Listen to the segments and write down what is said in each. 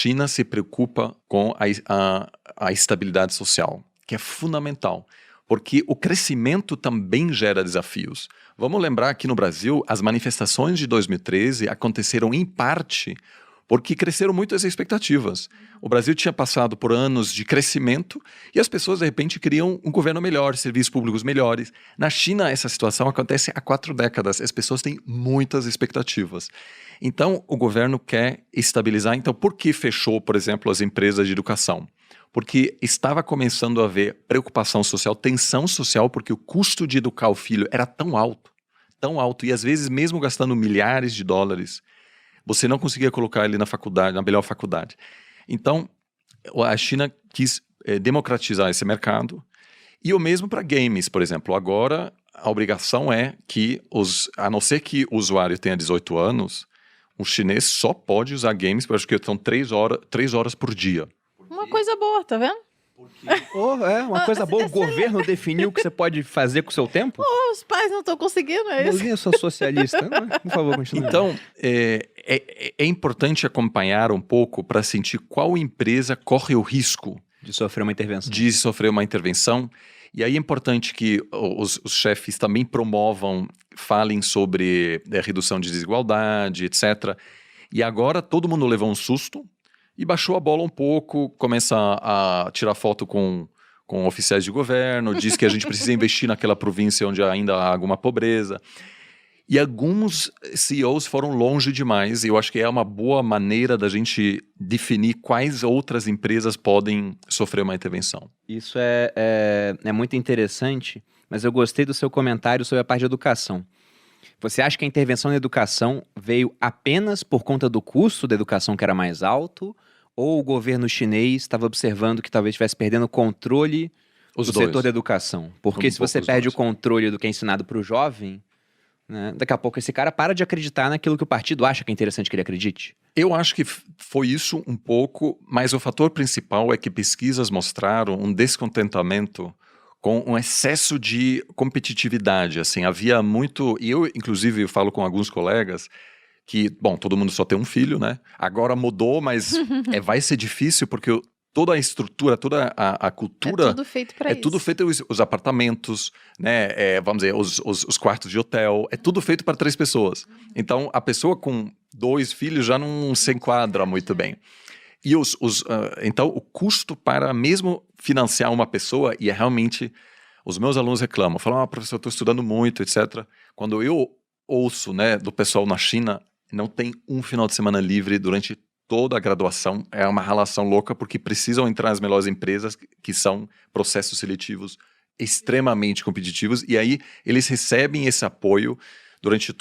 China se preocupa com a estabilidade social, que é fundamental, porque o crescimento também gera desafios. Vamos lembrar que no Brasil, as manifestações de 2013 aconteceram em parte porque cresceram muito as expectativas. O Brasil tinha passado por anos de crescimento e as pessoas, de repente, queriam um governo melhor, serviços públicos melhores. Na China, essa situação acontece há 4 décadas. As pessoas têm muitas expectativas. Então, o governo quer estabilizar. Então, por que fechou, por exemplo, as empresas de educação? Porque estava começando a haver preocupação social, tensão social, porque o custo de educar o filho era tão alto, e às vezes mesmo gastando milhares de dólares, você não conseguia colocar ele na faculdade, na melhor faculdade. Então, a China quis democratizar esse mercado, e o mesmo para games, por exemplo. Agora, a obrigação é que, a não ser que o usuário tenha 18 anos, o chinês só pode usar games, eu acho que são 3 horas por dia. Uma coisa boa, tá vendo? Uma coisa boa. O governo definiu o que você pode fazer com o seu tempo? Os pais não estão conseguindo, é isso? Eu sou socialista. Por favor, continue. Então, é importante acompanhar um pouco para sentir qual empresa corre o risco de sofrer uma intervenção. E aí é importante que os chefes também falem sobre redução de desigualdade, etc. E agora todo mundo levou um susto e baixou a bola um pouco, começa a tirar foto com oficiais de governo, diz que a gente precisa investir naquela província onde ainda há alguma pobreza. E alguns CEOs foram longe demais, e eu acho que é uma boa maneira da gente definir quais outras empresas podem sofrer uma intervenção. Isso é muito interessante, mas eu gostei do seu comentário sobre a parte de educação. Você acha que a intervenção na educação veio apenas por conta do custo da educação que era mais alto, ou o governo chinês estava observando que talvez estivesse perdendo o controle do setor da educação? Porque se você perde o controle do que é ensinado para o jovem, né, daqui a pouco esse cara para de acreditar naquilo que o partido acha que é interessante que ele acredite. Eu acho que foi isso um pouco, mas o fator principal é que pesquisas mostraram um descontentamento com um excesso de competitividade. Assim, havia muito... E eu, inclusive, falo com alguns colegas que, bom, todo mundo só tem um filho, né? Agora mudou, mas vai ser difícil porque toda a estrutura, toda a cultura... É tudo feito para isso. É tudo feito, os apartamentos, né? Vamos dizer, os quartos de hotel, é tudo feito para 3 pessoas. Então, a pessoa com 2 filhos já não se enquadra muito bem. E então, o custo para mesmo financiar uma pessoa, e realmente, os meus alunos reclamam, falam, professor, eu estou estudando muito, etc. Quando eu ouço, né, do pessoal na China, não tem um final de semana livre durante toda a graduação, é uma relação louca, porque precisam entrar as melhores empresas, que são processos seletivos extremamente competitivos, e aí eles recebem esse apoio durante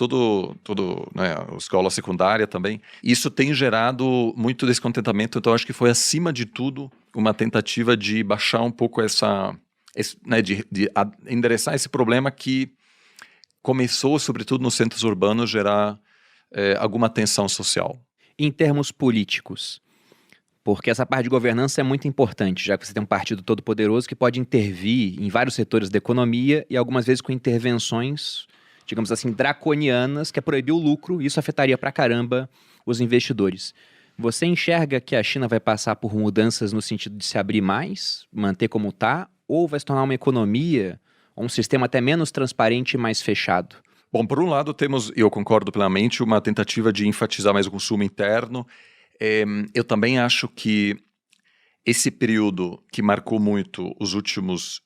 né, a escola secundária também. Isso tem gerado muito descontentamento, então acho que foi, acima de tudo, uma tentativa de baixar um pouco né, de endereçar esse problema que começou, sobretudo nos centros urbanos, gerar alguma tensão social. Em termos políticos, porque essa parte de governança é muito importante, já que você tem um partido todo poderoso que pode intervir em vários setores da economia e algumas vezes com intervenções, digamos assim, draconianas, que é proibir o lucro, e isso afetaria pra caramba os investidores. Você enxerga que a China vai passar por mudanças no sentido de se abrir mais, manter como está, ou vai se tornar uma economia, ou um sistema até menos transparente e mais fechado? Bom, por um lado temos, e eu concordo plenamente, uma tentativa de enfatizar mais o consumo interno. Eu também acho que esse período que marcou muito os últimos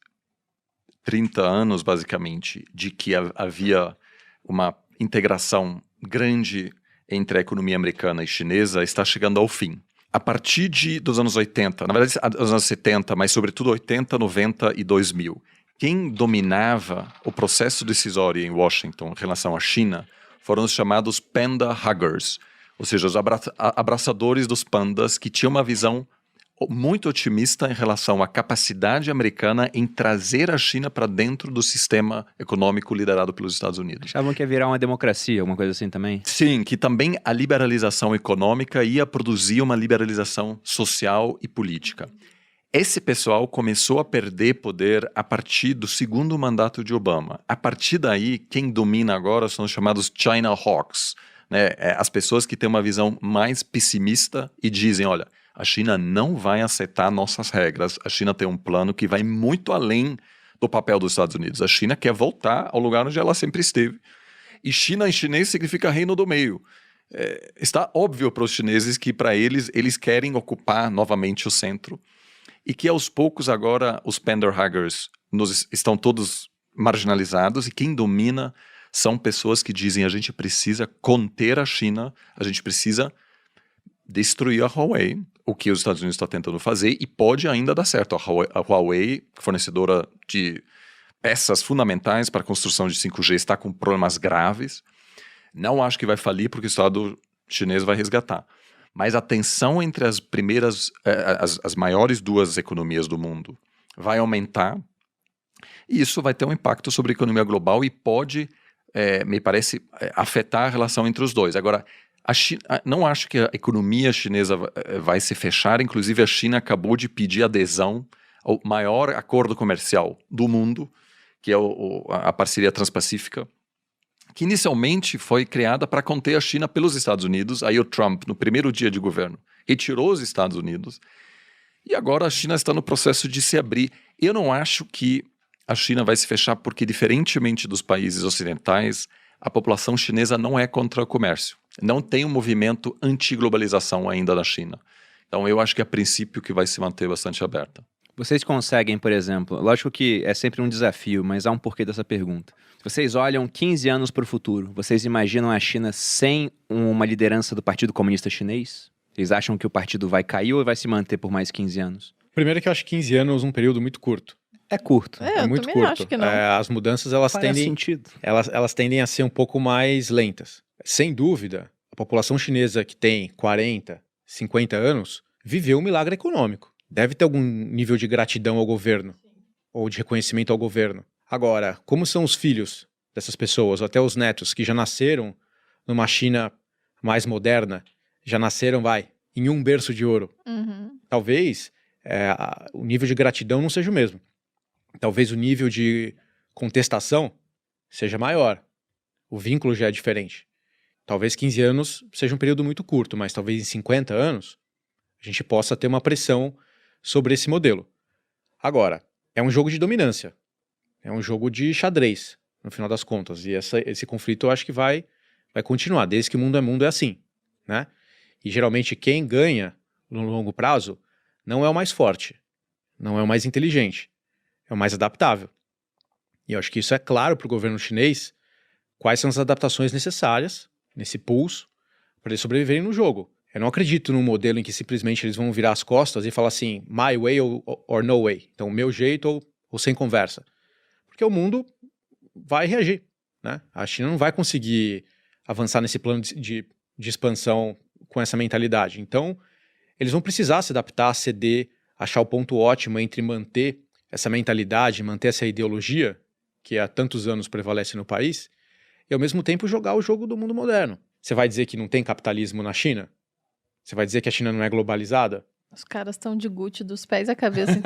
30 anos, basicamente, de que havia uma integração grande entre a economia americana e chinesa, está chegando ao fim. A partir dos anos 80, na verdade, dos anos 70, mas sobretudo 80, 90 e 2000, quem dominava o processo decisório em Washington em relação à China foram os chamados panda huggers, ou seja, os abraçadores dos pandas, que tinham uma visão muito otimista em relação à capacidade americana em trazer a China para dentro do sistema econômico liderado pelos Estados Unidos. Achavam que ia virar uma democracia, alguma coisa assim também? Sim, que também a liberalização econômica ia produzir uma liberalização social e política. Esse pessoal começou a perder poder a partir do segundo mandato de Obama. A partir daí, quem domina agora são os chamados China Hawks, né? As pessoas que têm uma visão mais pessimista e dizem, olha, A China não vai aceitar nossas regras. A China tem um plano que vai muito além do papel dos Estados Unidos. A China quer voltar ao lugar onde ela sempre esteve. E China em chinês significa reino do meio. Está óbvio para os chineses que, para eles querem ocupar novamente o centro. E que, aos poucos, agora, os Penderhaggers estão todos marginalizados. E quem domina são pessoas que dizem: a gente precisa conter a China, a gente precisa destruir a Huawei, o que os Estados Unidos estão tentando fazer, e pode ainda dar certo. A Huawei, fornecedora de peças fundamentais para a construção de 5G, está com problemas graves. Não acho que vai falir porque o Estado chinês vai resgatar. Mas a tensão entre as primeiras, as maiores duas economias do mundo vai aumentar, e isso vai ter um impacto sobre a economia global e pode, me parece, afetar a relação entre os dois. Agora, não acho que a economia chinesa vai se fechar. Inclusive, a China acabou de pedir adesão ao maior acordo comercial do mundo, que é a parceria transpacífica, que inicialmente foi criada para conter a China pelos Estados Unidos. Aí o Trump, no primeiro dia de governo, retirou os Estados Unidos. E agora a China está no processo de se abrir. Eu não acho que a China vai se fechar porque, diferentemente dos países ocidentais, a população chinesa não é contra o comércio. Não tem um movimento anti-globalização ainda na China. Então eu acho que a princípio que vai se manter bastante aberta. Vocês conseguem, por exemplo, lógico que é sempre um desafio, mas há um porquê dessa pergunta. Vocês olham 15 anos para o futuro, vocês imaginam a China sem uma liderança do Partido Comunista Chinês? Vocês acham que o partido vai cair ou vai se manter por mais 15 anos? Primeiro que eu acho 15 anos um período muito curto. É curto. Eu muito também curto. acho que não. As mudanças, elas Faz tendem, sentido. elas tendem a ser um pouco mais lentas. Sem dúvida, a população chinesa que tem 40, 50 anos viveu um milagre econômico. Deve ter algum nível de gratidão ao governo, ou de reconhecimento ao governo. Agora, como são os filhos dessas pessoas, ou até os netos, que já nasceram numa China mais moderna, já nasceram, em um berço de ouro. Uhum. Talvez o nível de gratidão não seja o mesmo. Talvez o nível de contestação seja maior. O vínculo já é diferente. Talvez 15 anos seja um período muito curto, mas talvez em 50 anos a gente possa ter uma pressão sobre esse modelo. Agora, é um jogo de dominância. É um jogo de xadrez, no final das contas. E esse conflito eu acho que vai continuar. Desde que o mundo é assim, né? E geralmente quem ganha no longo prazo não é o mais forte, não é o mais inteligente, é o mais adaptável. E eu acho que isso é claro para o governo chinês, quais são as adaptações necessárias nesse pulso para eles sobreviverem no jogo. Eu não acredito num modelo em que simplesmente eles vão virar as costas e falar assim, my way or no way. Então, meu jeito ou sem conversa. Porque o mundo vai reagir, né? A China não vai conseguir avançar nesse plano de expansão com essa mentalidade. Então, eles vão precisar se adaptar, ceder, achar o ponto ótimo entre manter essa mentalidade, manter essa ideologia que há tantos anos prevalece no país, e ao mesmo tempo jogar o jogo do mundo moderno. Você vai dizer que não tem capitalismo na China? Você vai dizer que a China não é globalizada? Os caras estão de Gucci dos pés à cabeça